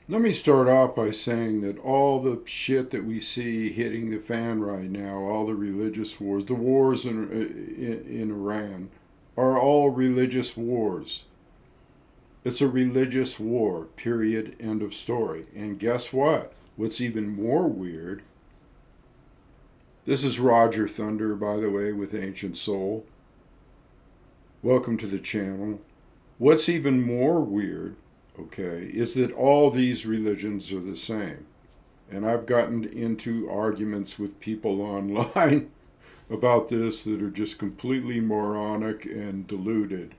Let me start off by saying that all the shit that we see hitting the fan right now, all the religious wars, the wars in Iran, are all religious wars. It's a religious war, period, end of story. And guess what? What's even more weird, this is Roger Thunder, by the way, with Ancient Soul. Welcome to the channel. What's even more weird, okay, is that all these religions are the same. And I've gotten into arguments with people online about this that are just completely moronic and deluded.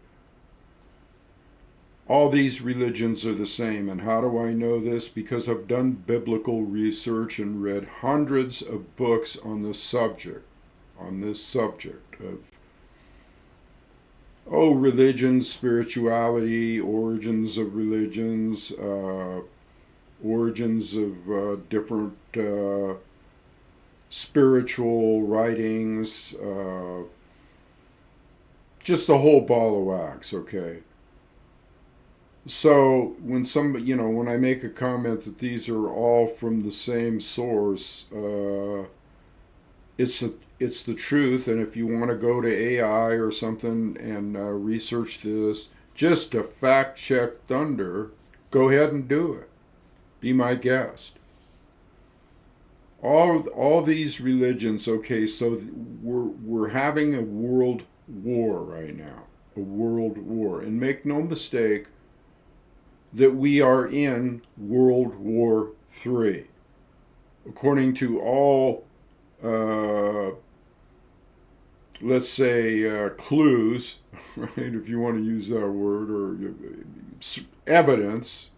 All these religions are the same. And how do I know this? Because I've done biblical research and read hundreds of books on this subject, of religions, spirituality, origins of religions, origins of different spiritual writings, just the whole ball of wax, okay? So when I make a comment that these are all from the same source, it's the truth. And if you want to go to AI or something and research this, just to fact check Thunder, go ahead and do it. Be my guest. All these religions. Okay, so we're having a world war right now, a world war, and make no mistake that we are in World War III. According to all, let's say, clues, right, if you want to use that word, or evidence,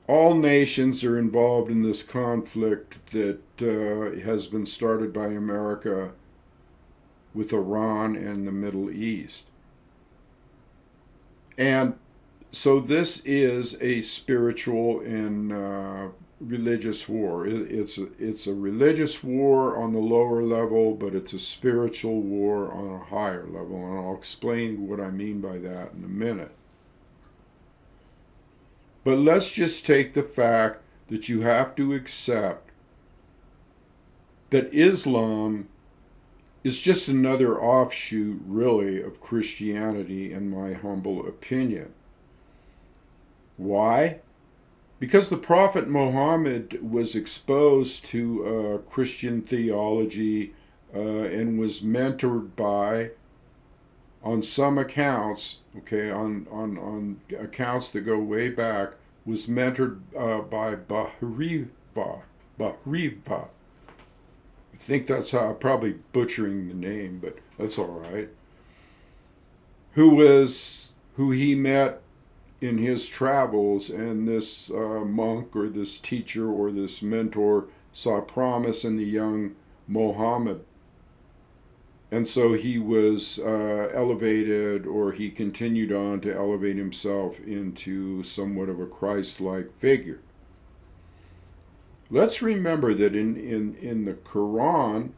all nations are involved in this conflict that has been started by America with Iran and the Middle East. And so this is a spiritual and religious war. It's a religious war on the lower level, but it's a spiritual war on a higher level, and I'll explain what I mean by that in a minute. But let's just take the fact that you have to accept that Islam is just another offshoot, really, of Christianity, in my humble opinion. Why? Because the Prophet Muhammad was exposed to Christian theology and was mentored by, on some accounts, okay, on accounts that go way back, was mentored by Bahriva. Bahriva. I think that's how I'm probably butchering the name, but that's all right. Who he met in his travels, and this monk or this teacher or this mentor saw promise in the young Muhammad. And so he was elevated, or he continued on to elevate himself into somewhat of a Christ-like figure. Let's remember that in the Quran,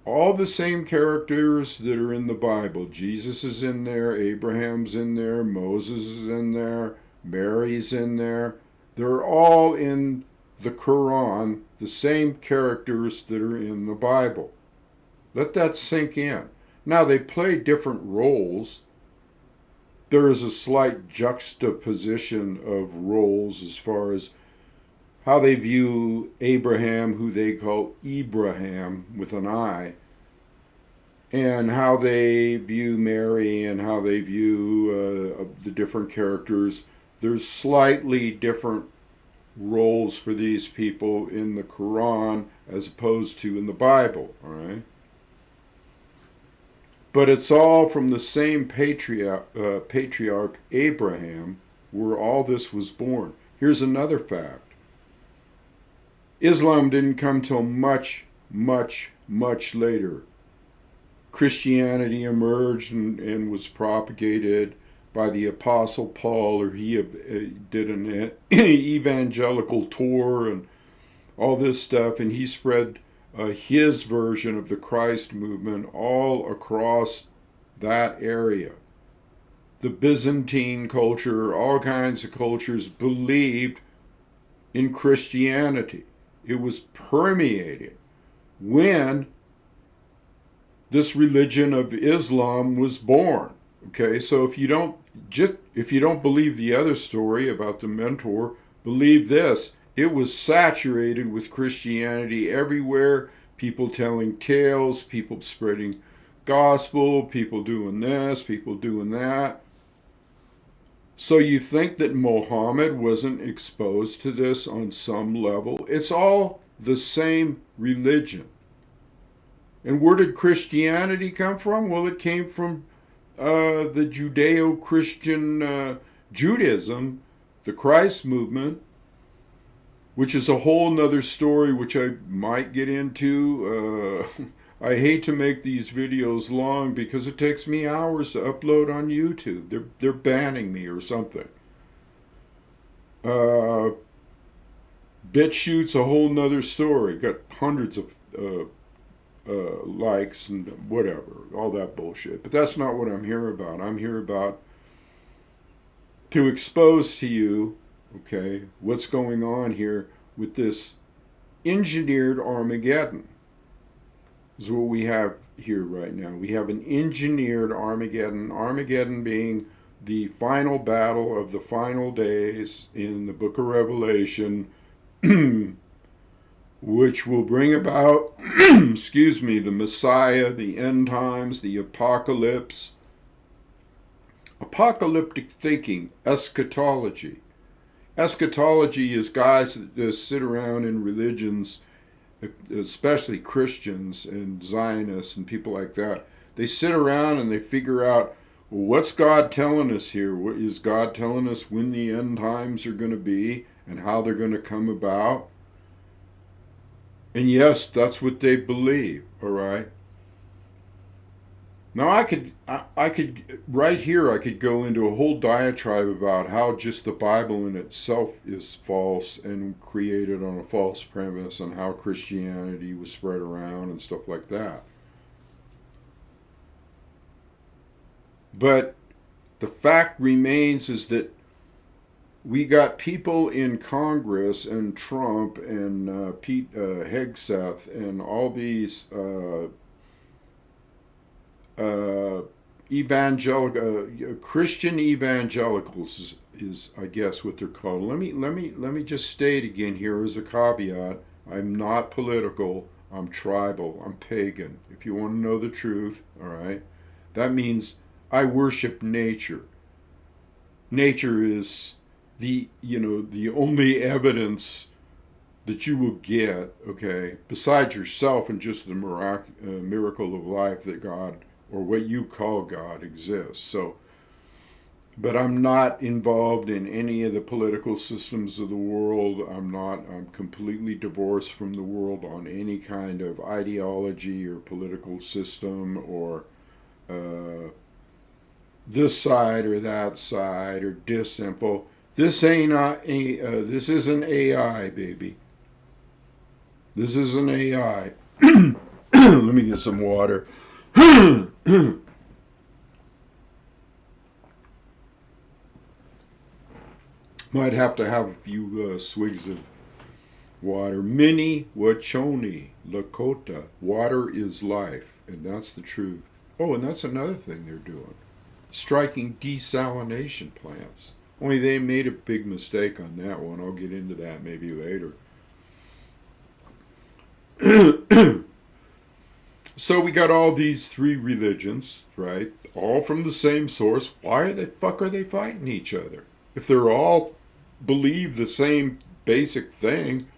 all the same characters that are in the Bible, Jesus is in there, Abraham's in there, Moses is in there, Mary's in there. They're all in the Quran, the same characters that are in the Bible. Let that sink in. Now, they play different roles. There is a slight juxtaposition of roles as far as how they view Abraham, who they call Ibrahim with an I, and how they view Mary and how they view the different characters. There's slightly different roles for these people in the Quran as opposed to in the Bible, all right? But it's all from the same patriarch Abraham, where all this was born. Here's another fact. Islam didn't come till much, much, much later. Christianity emerged and was propagated by the Apostle Paul, or he did an evangelical tour and all this stuff, and he spread his version of the Christ movement all across that area. the Byzantine culture, all kinds of cultures believed in Christianity. It was permeating when this religion of Islam was born. Okay, so if you don't believe the other story about the mentor, believe this. It was saturated with Christianity everywhere. People telling tales, people spreading gospel, people doing this, people doing that. So you think that Muhammad wasn't exposed to this on some level? It's all the same religion. And where did Christianity come from? Well, it came from the Judeo-Christian Judaism, the Christ movement, which is a whole nother story which I might get into. I hate to make these videos long because it takes me hours to upload on YouTube. They're banning me or something. BitChute's a whole nother story. Got hundreds of likes and whatever, all that bullshit. But that's not what I'm here about. I'm here about to expose to you, okay, what's going on here with this engineered Armageddon. Is what we have here right now. We have an engineered Armageddon. Armageddon being the final battle of the final days in the book of Revelation, which will bring about, the Messiah, the end times, the apocalypse. Apocalyptic thinking, eschatology. Eschatology is guys that sit around in religions, especially Christians and Zionists and people like that. They sit around and they figure out, well, what's God telling us here? What is God telling us when the end times are going to be and how they're going to come about? And yes, that's what they believe, all right? Now I could right here I could go into a whole diatribe about how just the Bible in itself is false and created on a false premise and how Christianity was spread around and stuff like that. But the fact remains is that we got people in Congress and Trump and Pete Hegseth and all these Christian evangelicals is I guess what they're called. Let me just state again here as a caveat. I'm not political. I'm tribal. I'm pagan. If you want to know the truth, all right, that means I worship nature. Nature is the only evidence that you will get, okay, besides yourself and just the miracle of life that God, or what you call God, exists. So, but I'm not involved in any of the political systems of the world. I'm completely divorced from the world on any kind of ideology or political system or this side or that side or disinfo. This isn't AI, baby. This isn't AI. Let me get some water. Might have to have a few swigs of water. Mini Wachoni Lakota. Water is life, and that's the truth. Oh, and that's another thing they're doing. Striking desalination plants. Only they made a big mistake on that one. I'll get into that maybe later. So we got all these three religions, right? All from the same source. Why the fuck are they fighting each other? If they're all believe the same basic thing,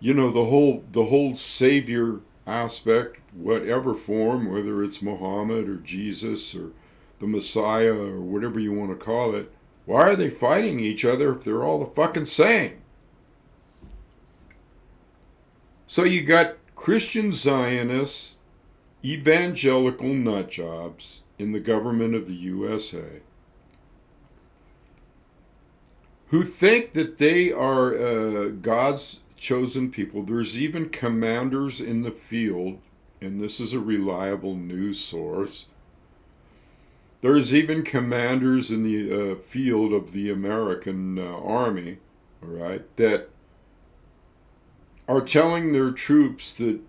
the whole savior aspect, whatever form, whether it's Muhammad or Jesus or the Messiah or whatever you want to call it, why are they fighting each other if they're all the fucking same? So you got Christian Zionists, evangelical nutjobs in the government of the USA who think that they are God's chosen people. There's even commanders in the field, and this is a reliable news source, There's even commanders in the field of the American Army, all right, that are telling their troops that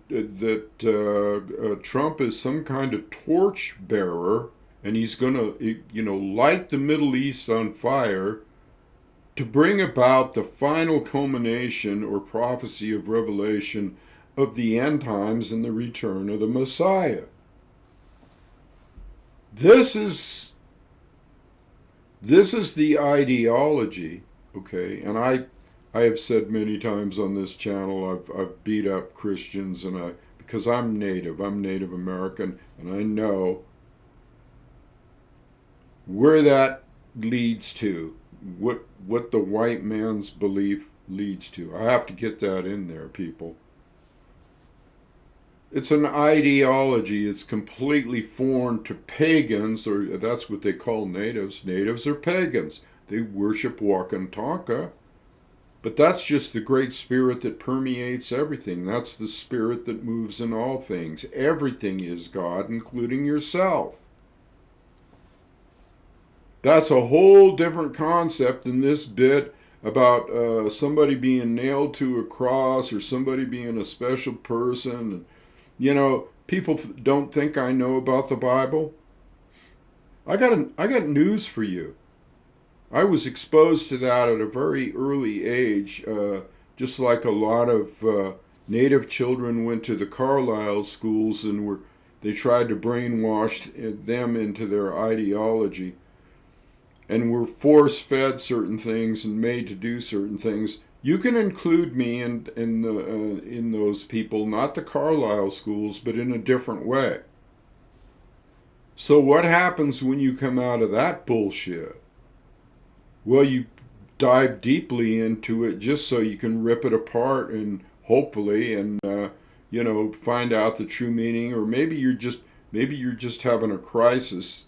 Trump is some kind of torch bearer, and he's going to, light the Middle East on fire to bring about the final culmination or prophecy of Revelation of the end times and the return of the Messiah. This is the ideology, okay? And I have said many times on this channel, I've beat up Christians, and because I'm Native American, and I know where that leads to, what the white man's belief leads to. I have to get that in there, people. It's an ideology. It's completely foreign to pagans, or that's what they call natives. Natives are pagans. They worship Wakan Tanka. But that's just the great spirit that permeates everything. That's the spirit that moves in all things. Everything is God, including yourself. That's a whole different concept than this bit about somebody being nailed to a cross or somebody being a special person. People don't think I know about the Bible. I got news for you. I was exposed to that at a very early age, just like a lot of Native children went to the Carlisle schools and they tried to brainwash them into their ideology, and were force-fed certain things and made to do certain things. You can include me in those people, not the Carlisle schools, but in a different way. So what happens when you come out of that bullshit? Well, you dive deeply into it just so you can rip it apart and hopefully find out the true meaning, or maybe you're just having a crisis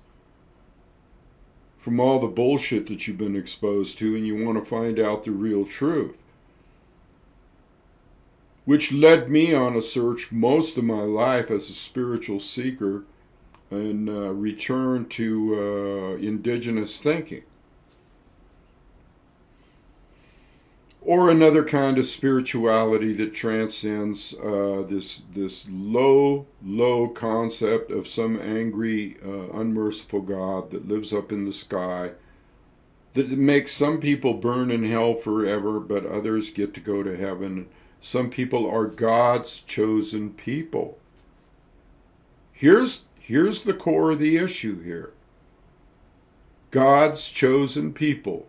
from all the bullshit that you've been exposed to, and you want to find out the real truth. Which led me on a search most of my life as a spiritual seeker and return to indigenous thinking. Or another kind of spirituality that transcends this low concept of some angry, unmerciful God that lives up in the sky, that makes some people burn in hell forever, but others get to go to heaven. Some people are God's chosen people. Here's the core of the issue here. God's chosen people.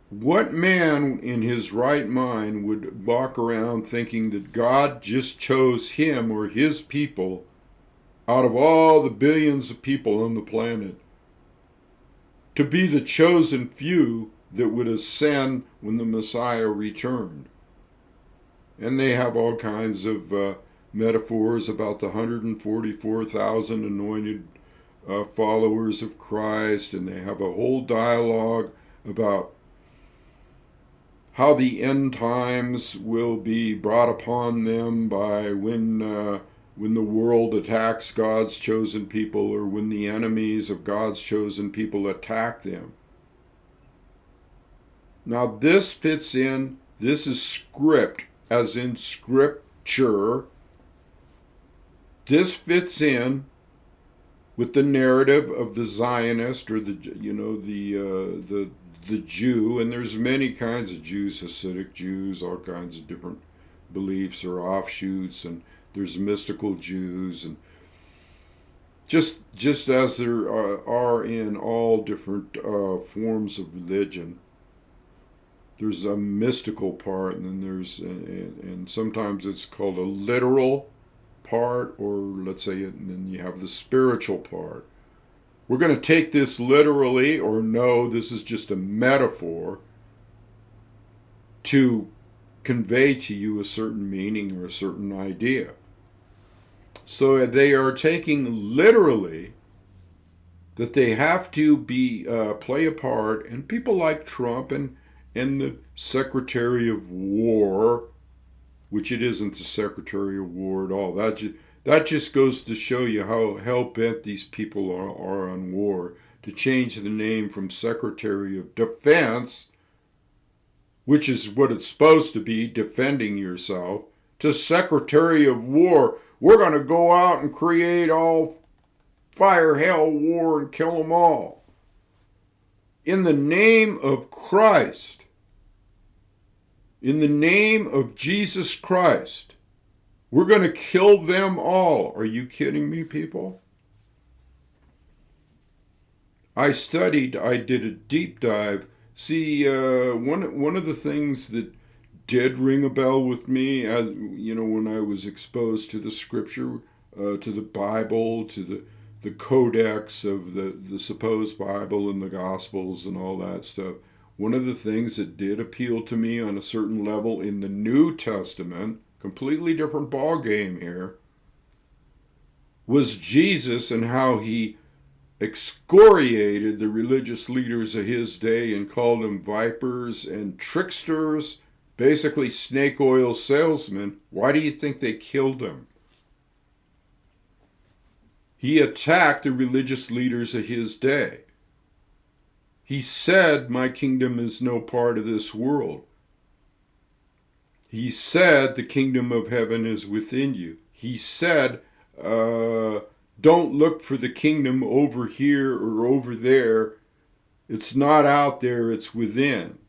What man in his right mind would walk around thinking that God just chose him or his people out of all the billions of people on the planet to be the chosen few that would ascend when the Messiah returned? And they have all kinds of metaphors about the 144,000 anointed followers of Christ, and they have a whole dialogue about how the end times will be brought upon them by when the world attacks God's chosen people, or when the enemies of God's chosen people attack them. Now this fits in, this is script, as in scripture. This fits in with the narrative of the Zionist, or the Jew, and there's many kinds of Jews, Hasidic Jews, all kinds of different beliefs or offshoots, and there's mystical Jews, and just as there are in all different forms of religion, there's a mystical part, and then and sometimes it's called a literal part, or let's say, and then you have the spiritual part. We're going to take this literally, or no, this is just a metaphor to convey to you a certain meaning or a certain idea. So they are taking literally that they have to be play a part, and people like Trump and the Secretary of War, which it isn't the Secretary of War at all. That That just goes to show you how hell-bent these people are on war, to change the name from Secretary of Defense, which is what it's supposed to be, defending yourself, to Secretary of War. We're going to go out and create all fire, hell, war, and kill them all. In the name of Christ, in the name of Jesus Christ, we're going to kill them all. Are you kidding me, people? I did a deep dive. See, one of the things that did ring a bell with me, as you know, when I was exposed to the Scripture, to the Bible, to the codex of the supposed Bible and the Gospels and all that stuff, one of the things that did appeal to me on a certain level in the New Testament, completely different ball game here, was Jesus and how he excoriated the religious leaders of his day and called them vipers and tricksters, basically snake oil salesmen. Why do you think they killed him? He attacked the religious leaders of his day. He said, "My kingdom is no part of this world." He said, "The kingdom of heaven is within you." He said, don't look for the kingdom over here or over there. It's not out there, it's within.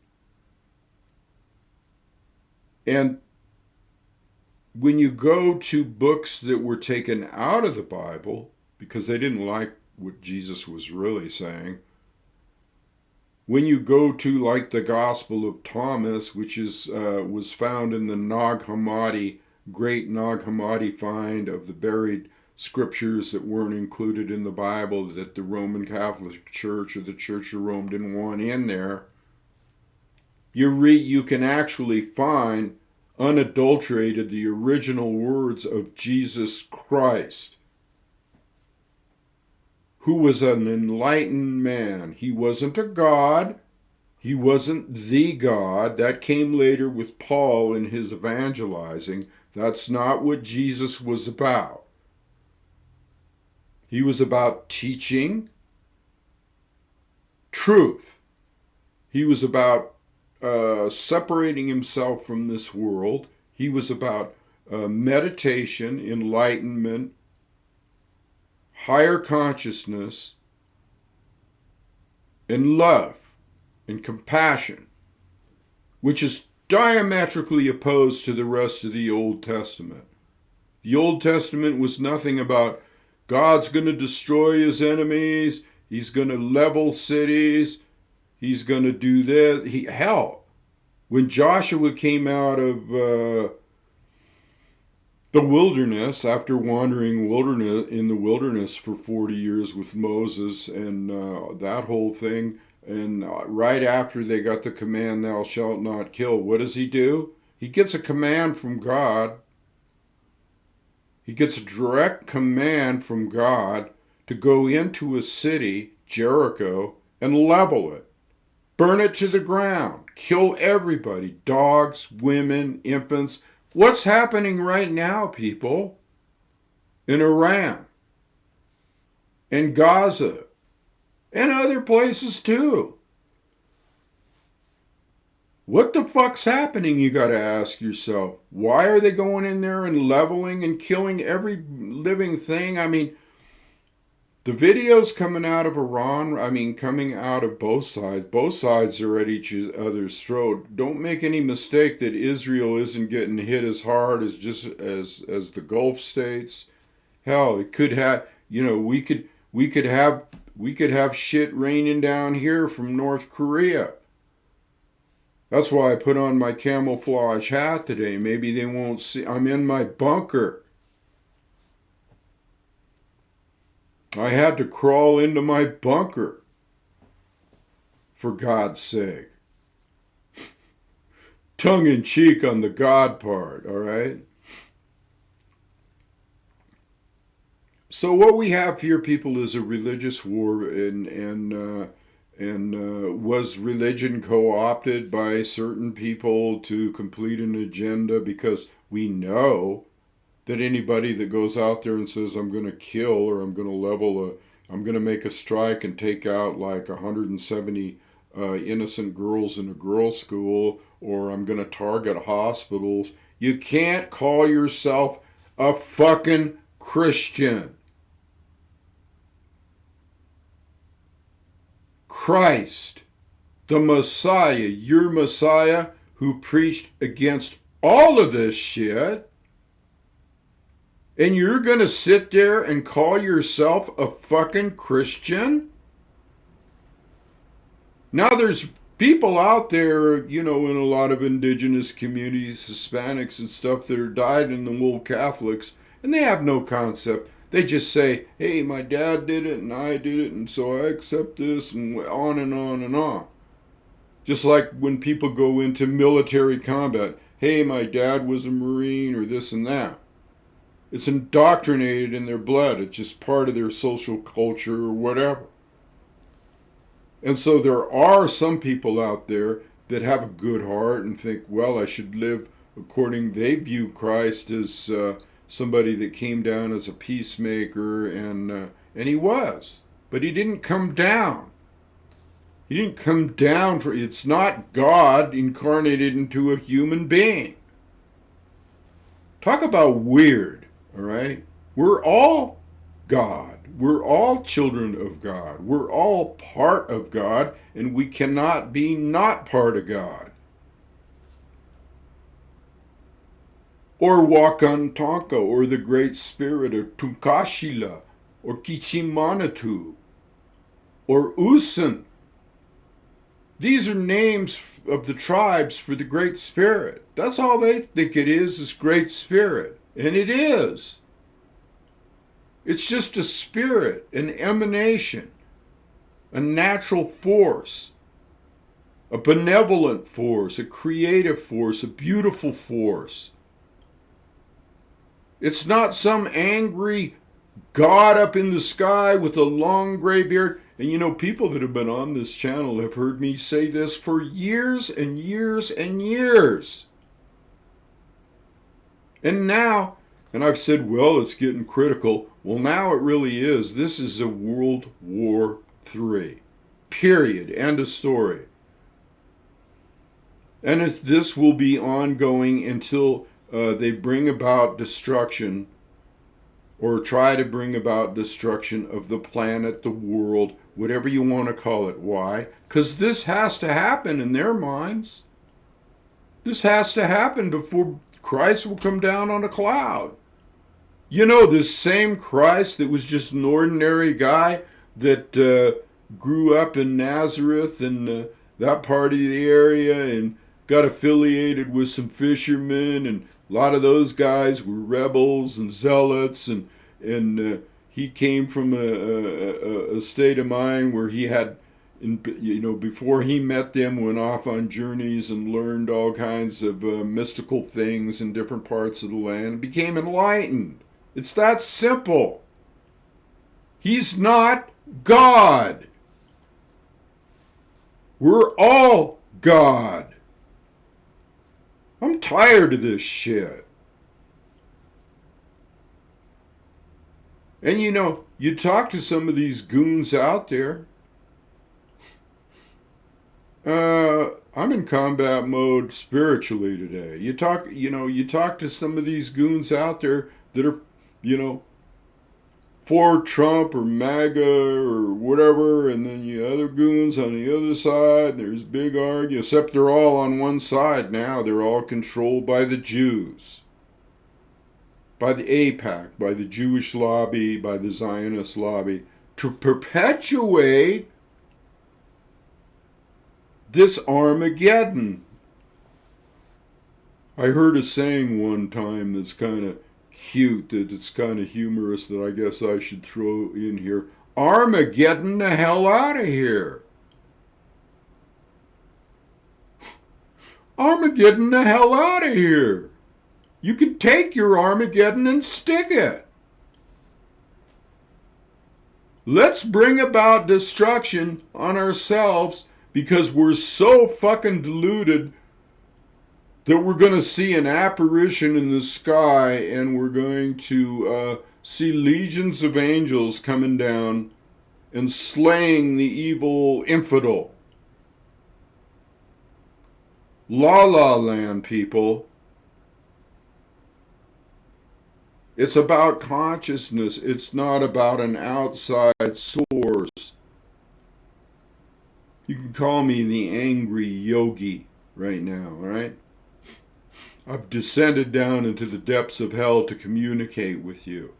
And when you go to books that were taken out of the Bible, because they didn't like what Jesus was really saying, when you go to like the Gospel of Thomas, which was found in the Nag Hammadi, great Nag Hammadi find of the buried scriptures that weren't included in the Bible, that the Roman Catholic Church or the Church of Rome didn't want in there, you can actually find unadulterated the original words of Jesus Christ, who was an enlightened man. He wasn't a god. He wasn't the God. That came later with Paul in his evangelizing. That's not what Jesus was about. He was about teaching truth. He was about separating himself from this world. He was about meditation, enlightenment, higher consciousness, and love and compassion, which is diametrically opposed to the rest of the Old Testament. The Old Testament was nothing about God's going to destroy his enemies, he's going to level cities, he's going to do this. Hell, when Joshua came out of the wilderness, after wandering in the wilderness for 40 years with Moses and that whole thing, and right after they got the command, "Thou shalt not kill," what does he do? He gets a command from God. He gets a direct command from God to go into a city, Jericho, and level it. Burn it to the ground. Kill everybody. Dogs, women, infants. What's happening right now, people? In Iran, in Gaza, and other places too. What the fuck's happening, you gotta ask yourself. Why are they going in there and leveling and killing every living thing? I mean, the videos coming out of Iran, coming out of both sides are at each other's throat. Don't make any mistake that Israel isn't getting hit as hard as the Gulf states. Hell, it could have, we could have shit raining down here from North Korea. That's why I put on my camouflage hat today. Maybe they won't see. I'm in my bunker. I had to crawl into my bunker. For God's sake. Tongue in cheek on the God part, all right? So what we have here, people, is a religious war, and was religion co-opted by certain people to complete an agenda? Because we know that anybody that goes out there and says, I'm going to kill or I'm going to I'm going to make a strike and take out like 170 innocent girls in a girls' school, or I'm going to target hospitals. You can't call yourself a fucking Christian. Christ, the Messiah, your Messiah, who preached against all of this shit, and you're going to sit there and call yourself a fucking Christian? Now there's people out there, in a lot of indigenous communities, Hispanics and stuff, that are dyed-in-the-wool Catholics, and they have no concept. They just say, hey, my dad did it and I did it, and so I accept this, and on and on and on. Just like when people go into military combat, hey, my dad was a Marine, or this and that. It's indoctrinated in their blood. It's just part of their social culture or whatever. And so there are some people out there that have a good heart and think, well, I should live according. They view Christ as somebody that came down as a peacemaker, and he was. But he didn't come down. He didn't come down for, it's not God incarnated into a human being. Talk about weird, all right? We're all God. We're all children of God. We're all part of God, and we cannot be not part of God. Or Wakantanka, or the Great Spirit, or Tunkashila, or Kichimanatu, or Usan. These are names of the tribes for the Great Spirit. That's all they think it is Great Spirit. And it is. It's just a spirit, an emanation, a natural force, a benevolent force, a creative force, a beautiful force. It's not some angry God up in the sky with a long gray beard. And people that have been on this channel have heard me say this for years and years and years. And now, and I've said, well, it's getting critical. Well, now it really is. This is a World War III. Period. End of story. And this will be ongoing until they bring about destruction, or try to bring about destruction of the planet, the world, whatever you want to call it. Why? Because this has to happen in their minds. This has to happen before Christ will come down on a cloud. This same Christ that was just an ordinary guy that grew up in Nazareth and that part of the area and got affiliated with some fishermen, and a lot of those guys were rebels and zealots, and he came from a state of mind where he had, before he met them, went off on journeys and learned all kinds of mystical things in different parts of the land, became enlightened. It's that simple. He's not God. We're all God. I'm tired of this shit. And you talk to some of these goons out there. I'm in combat mode spiritually today. You talk to some of these goons out there that are, for Trump or MAGA or whatever, and then you other goons on the other side. There's big argument, except they're all on one side now. They're all controlled by the Jews, by the AIPAC, by the Jewish lobby, by the Zionist lobby, to perpetuate this Armageddon. I heard a saying one time that's kind of cute, that it's kind of humorous, that I guess I should throw in here. Armageddon the hell out of here. Armageddon the hell out of here. You can take your Armageddon and stick it. Let's bring about destruction on ourselves because we're so fucking deluded that we're going to see an apparition in the sky, and we're going to see legions of angels coming down and slaying the evil infidel. La La Land, people. It's about consciousness. It's not about an outside source. You can call me the angry yogi right now, all right? I've descended down into the depths of hell to communicate with you.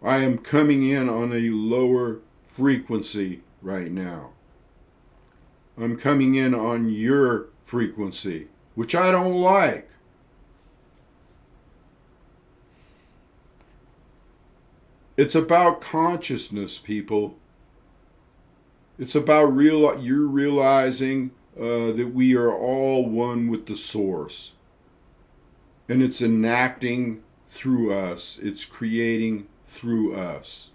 I am coming in on a lower frequency right now. I'm coming in on your frequency, which I don't like. It's about consciousness, people. It's about you realizing that we are all one with the source. And it's enacting through us. It's creating through us.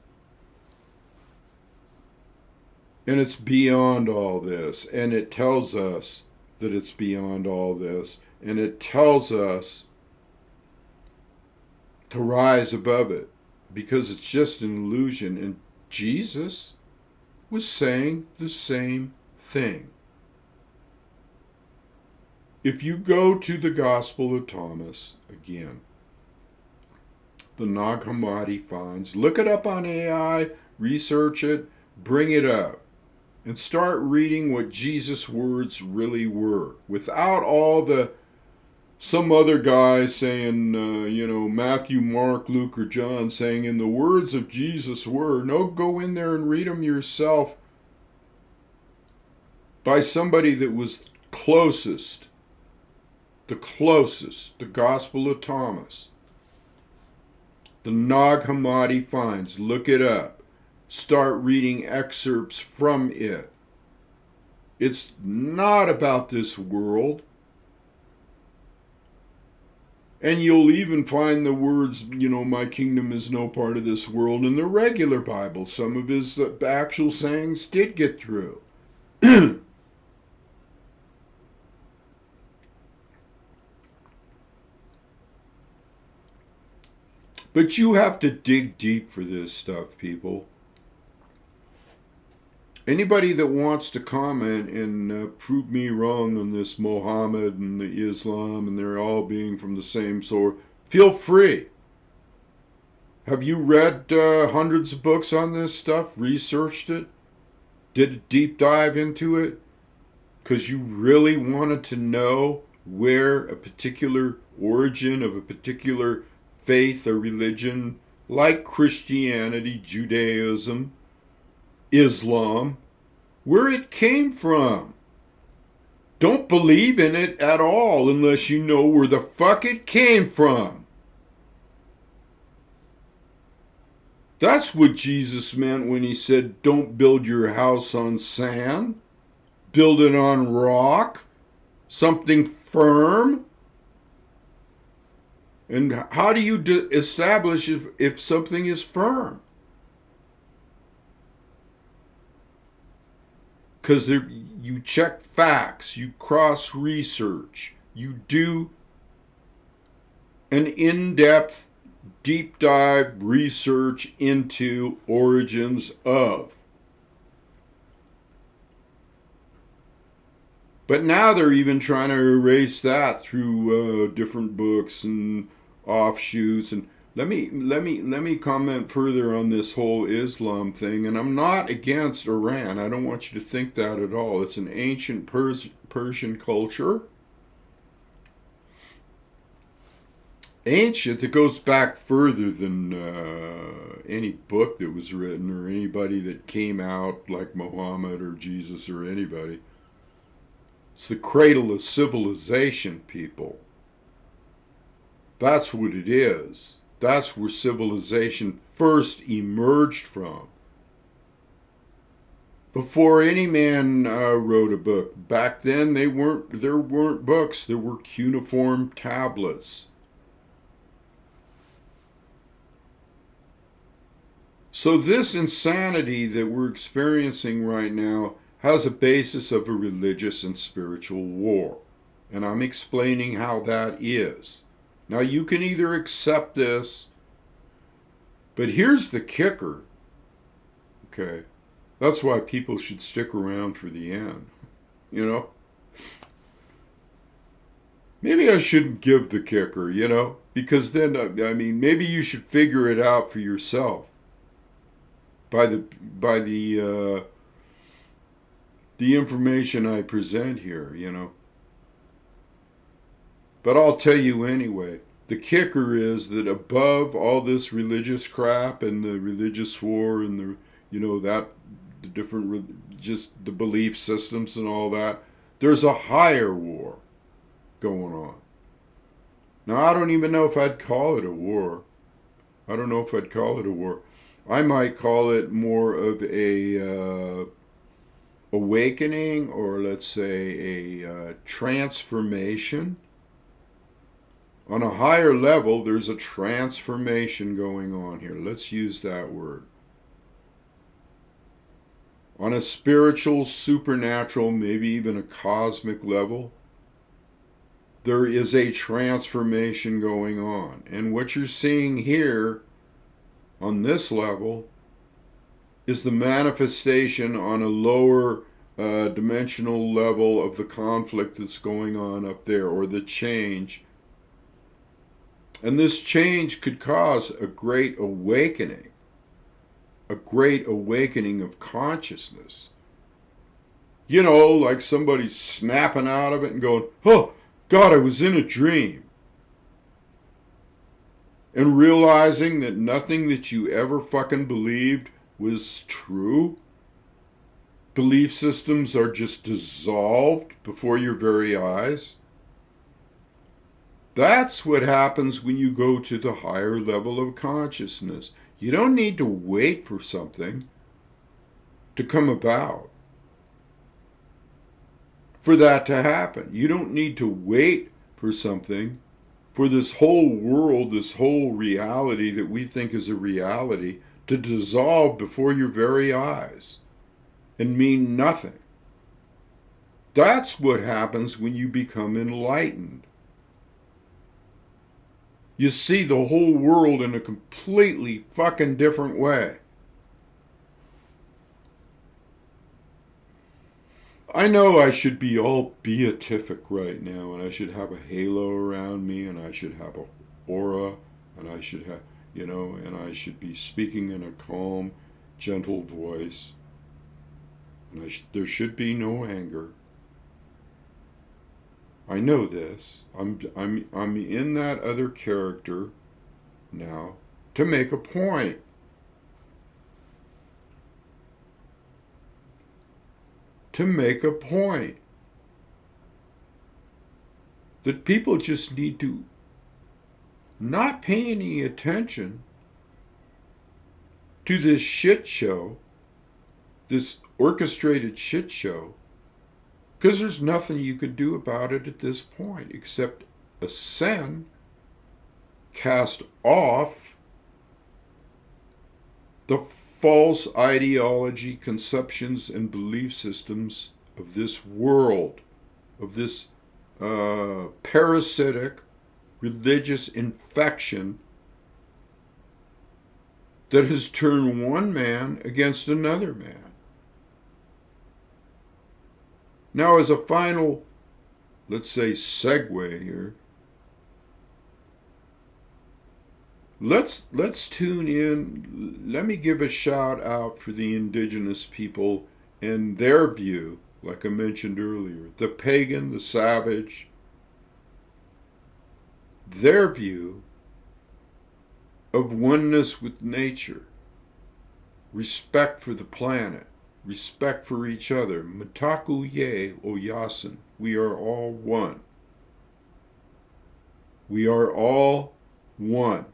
And it's beyond all this. And it tells us that it's beyond all this. And it tells us to rise above it, because it's just an illusion. And Jesus was saying the same thing. If you go to the Gospel of Thomas, again, the Nag Hammadi finds, look it up on AI, research it, bring it up, and start reading what Jesus' words really were, without all the some other guy saying, Matthew, Mark, Luke, or John saying, in the words of Jesus were. No, go in there and read them yourself by somebody that was closest, the Gospel of Thomas. The Nag Hammadi finds, look it up. Start reading excerpts from it. It's not about this world. And you'll even find the words, my kingdom is no part of this world in the regular Bible. Some of his actual sayings did get through. But you have to dig deep for this stuff, people. Anybody that wants to comment and prove me wrong on this Mohammed and the Islam and they're all being from the same source, feel free. Have you read hundreds of books on this stuff, researched it, did a deep dive into it? Because you really wanted to know where a particular origin of a particular faith or religion, like Christianity, Judaism, Islam, where it came from. Don't believe in it at all unless you know where the fuck it came from. That's what Jesus meant when he said, don't build your house on sand. Build it on rock. Something firm. And how do you establish if something is firm? Because you check facts, you cross-research, you do an in-depth, deep dive research into origins of. But now they're even trying to erase that through different books and offshoots. And let me comment further on this whole Islam thing. And I'm not against Iran. I don't want you to think that at all. It's an ancient Persian culture. Ancient that goes back further than any book that was written or anybody that came out like Muhammad or Jesus or anybody. It's the cradle of civilization, people. That's what it is. That's where civilization first emerged from. Before any man wrote a book. Back then, there weren't books. There were cuneiform tablets. So this insanity that we're experiencing right now has a basis of a religious and spiritual war. And I'm explaining how that is. Now, you can either accept this, but here's the kicker. Okay, that's why people should stick around for the end. You know? Maybe I shouldn't give the kicker, you know? Because then, I mean, maybe you should figure it out for yourself by the information I present here, you know? But I'll tell you anyway. The kicker is that above all this religious crap and the religious war and the, you know, that, the different, just the belief systems and all that, there's a higher war going on. Now, I don't even know if I'd call it a war. I don't know if I'd call it a war. I might call it more of a awakening, or let's say a transformation. On a higher level, there's a transformation going on here. Let's use that word. On a spiritual, supernatural, maybe even a cosmic level, there is a transformation going on. And what you're seeing here on this level is the manifestation on a lower dimensional level of the conflict that's going on up there, or the change. And this change could cause a great awakening of consciousness. You know, like somebody snapping out of it and going, oh, God, I was in a dream. And realizing that nothing that you ever fucking believed was true. Belief systems are just dissolved before your very eyes. That's what happens when you go to the higher level of consciousness. You don't need to wait for something to come about for that to happen. You don't need to wait for something, for this whole world, this whole reality that we think is a reality, to dissolve before your very eyes and mean nothing. That's what happens when you become enlightened. You see the whole world in a completely fucking different way. I know I should be all beatific right now, and I should have a halo around me, and I should have an aura, and I should have, you know, and I should be speaking in a calm, gentle voice. And there should be no anger. I know this. I'm in that other character now to make a point. To make a point. That people just need to not pay any attention to this shit show, this orchestrated shit show, because there's nothing you could do about it at this point except ascend, cast off the false ideology, conceptions, and belief systems of this world, of this parasitic religious infection that has turned one man against another man. Now, as a final, let's say, segue here, let's tune in. Let me give a shout out for the indigenous people and their view, like I mentioned earlier, the pagan, the savage, their view of oneness with nature, respect for the planet, respect for each other. Mitaku ye oyasin. We are all one. We are all one.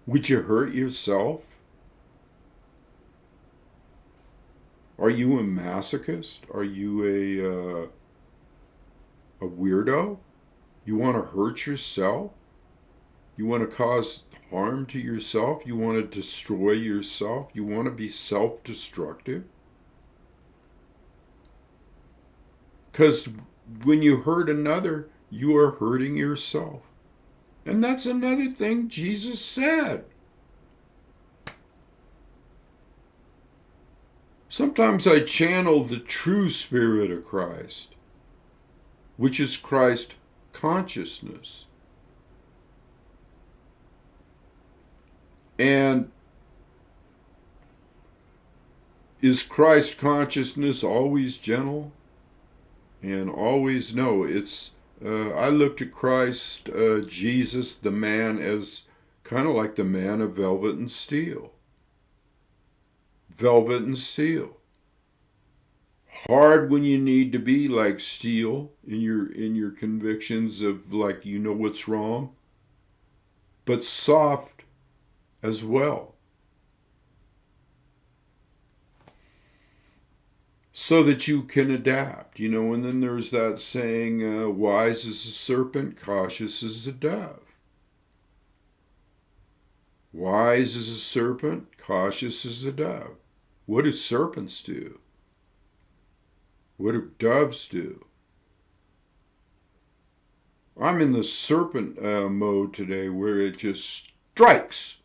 Would you hurt yourself? Are you a masochist? Are you a weirdo? You want to hurt yourself? You want to cause harm to yourself? You want to destroy yourself? You want to be self-destructive? Because when you hurt another, you are hurting yourself. And that's another thing Jesus said. Sometimes I channel the true spirit of Christ, which is Christ consciousness. And is Christ consciousness always gentle? And always no. It's I looked at Christ, Jesus, the man, as kind of like the man of velvet and steel. Velvet and steel. Hard when you need to be like steel in your convictions of like you know what's wrong, but soft as well. So that you can adapt, you know, and then there's that saying, wise as a serpent, cautious as a dove. Wise as a serpent, cautious as a dove. What do serpents do? What do doves do? I'm in the serpent mode today where it just strikes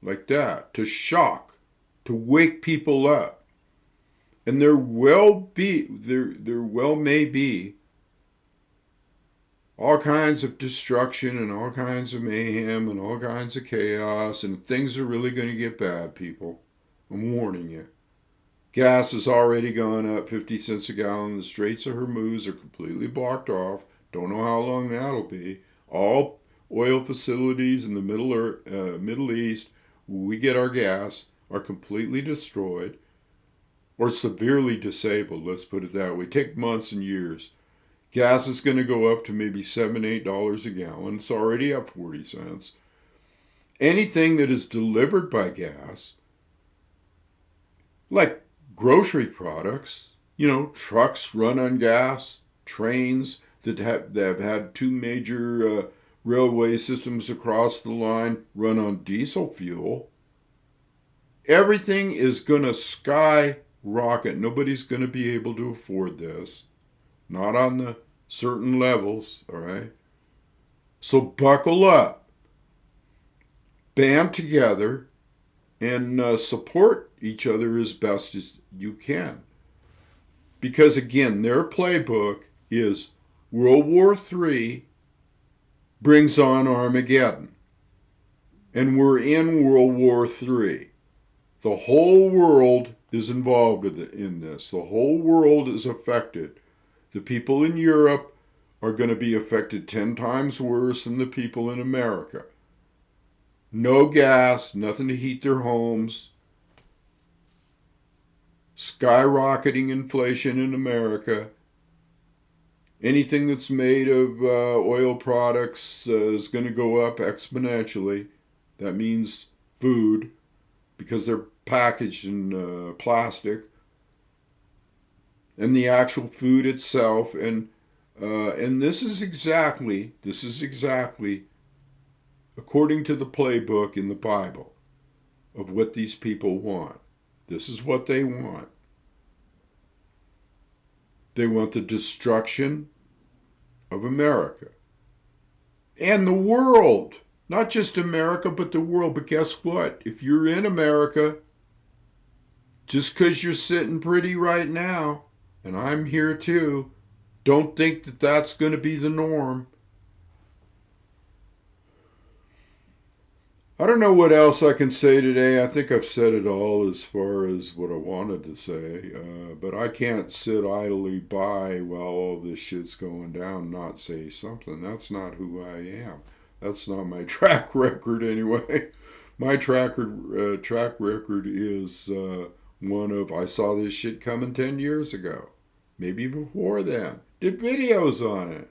like that to shock, to wake people up. And there well may be all kinds of destruction and all kinds of mayhem and all kinds of chaos, and things are really going to get bad, people. I'm warning you. Gas has already gone up 50 cents a gallon. The Straits of Hormuz are completely blocked off. Don't know how long that'll be. All oil facilities in the Middle East, we get our gas, are completely destroyed. Or severely disabled, let's put it that way. Take months and years. Gas is going to go up to maybe $7, $8 a gallon. It's already up 40 cents. Anything that is delivered by gas, like grocery products, you know, trucks run on gas, trains that have had two major railway systems across the line run on diesel fuel. Everything is going to skyrocket. Nobody's going to be able to afford this. Not on the certain levels, all right? So buckle up. Band together and support each other as best as you can. Because again, their playbook is World War III brings on Armageddon. And we're in World War III. The whole world is involved in this. The whole world is affected. The people in Europe are going to be affected 10 times worse than the people in America. No gas, nothing to heat their homes. Skyrocketing inflation in America. Anything that's made of oil products is going to go up exponentially. That means food, because they're packaged in plastic, and the actual food itself, and this is exactly according to the playbook in the Bible of what these people want. This is what they want. They want the destruction of America and the world. Not just America, but the world. But guess what? If you're in America, just because you're sitting pretty right now, and I'm here too, don't think that that's going to be the norm. I don't know what else I can say today. I think I've said it all as far as what I wanted to say. But I can't sit idly by while all this shit's going down and not say something. That's not who I am. That's not my track record anyway. My track record is one of, I saw this shit coming 10 years ago. Maybe before then. Did videos on it.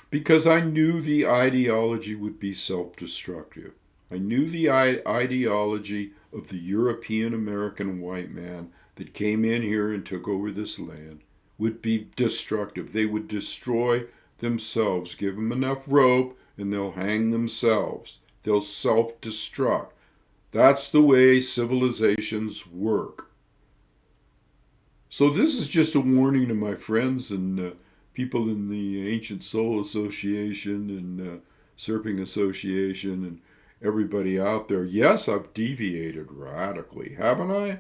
Because I knew the ideology would be self-destructive. I knew the ideology of the European American white man that came in here and took over this land would be destructive. They would destroy themselves. Give them enough rope and they'll hang themselves. They'll self-destruct. That's the way civilizations work. So this is just a warning to my friends and people in the Ancient Soul Association and Serping Association and everybody out there. Yes, I've deviated radically, haven't I?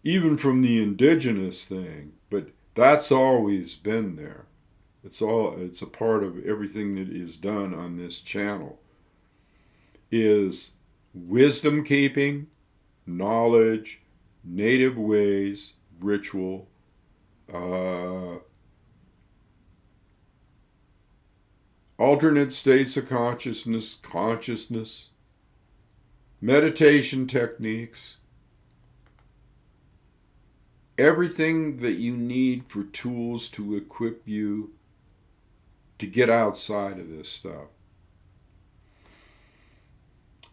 Even from the indigenous thing, but that's always been there. It's a part of everything that is done on this channel is wisdom keeping, knowledge, native ways, ritual, alternate states of consciousness, meditation techniques, everything that you need for tools to equip you to get outside of this stuff.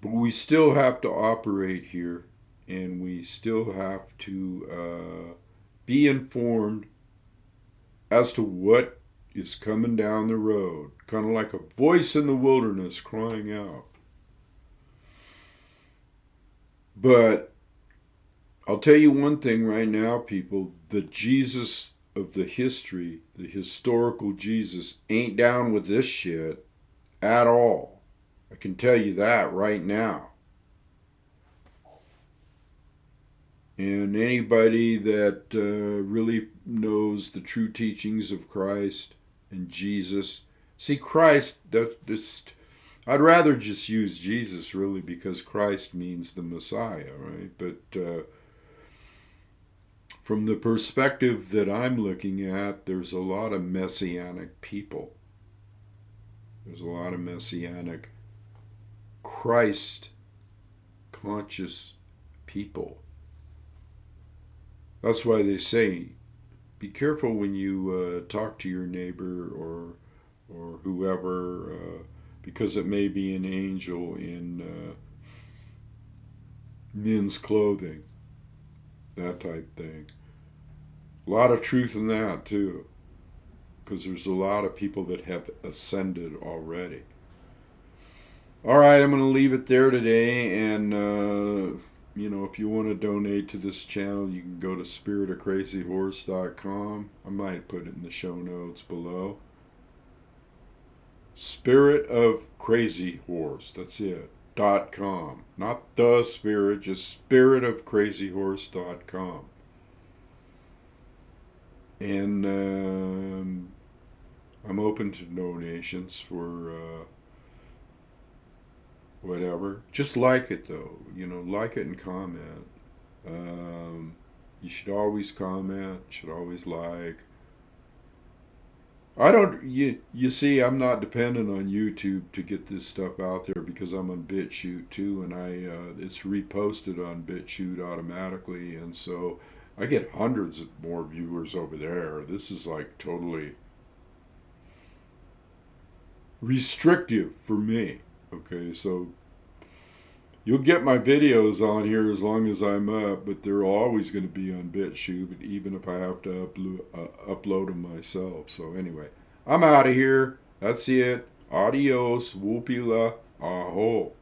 But we still have to operate here, and we still have to be informed as to what is coming down the road, kind of like a voice in the wilderness crying out. But I'll tell you one thing right now, people, the Jesus of the history, the historical Jesus, ain't down with this shit at all. I can tell you that right now. And anybody that really knows the true teachings of Christ and Jesus, see, Christ, I'd rather just use Jesus really because Christ means the Messiah, right? But from the perspective that I'm looking at, there's a lot of messianic people. There's a lot of messianic Christ conscious people. That's why they say, be careful when you talk to your neighbor or whoever, because it may be an angel in men's clothing, that type thing. A lot of truth in that too, because there's a lot of people that have ascended already. All right, I'm going to leave it there today, and if you want to donate to this channel, you can go to spiritofcrazyhorse.com. I might put it in the show notes below. Spirit of Crazy Horse, that's it, .com. Not the spirit, just spiritofcrazyhorse.com. And I'm open to donations for whatever. Just like it though, like it and comment. You should always comment, should always like. You see, I'm not dependent on YouTube to get this stuff out there because I'm on BitChute too, and it's reposted on BitChute automatically, and so I get hundreds of more viewers over there. This is like totally restrictive for me. Okay, so you'll get my videos on here as long as I'm up, but they're always going to be on BitChute, even if I have to upload them myself. So anyway, I'm out of here. That's it. Adios. Whoopila. Aho.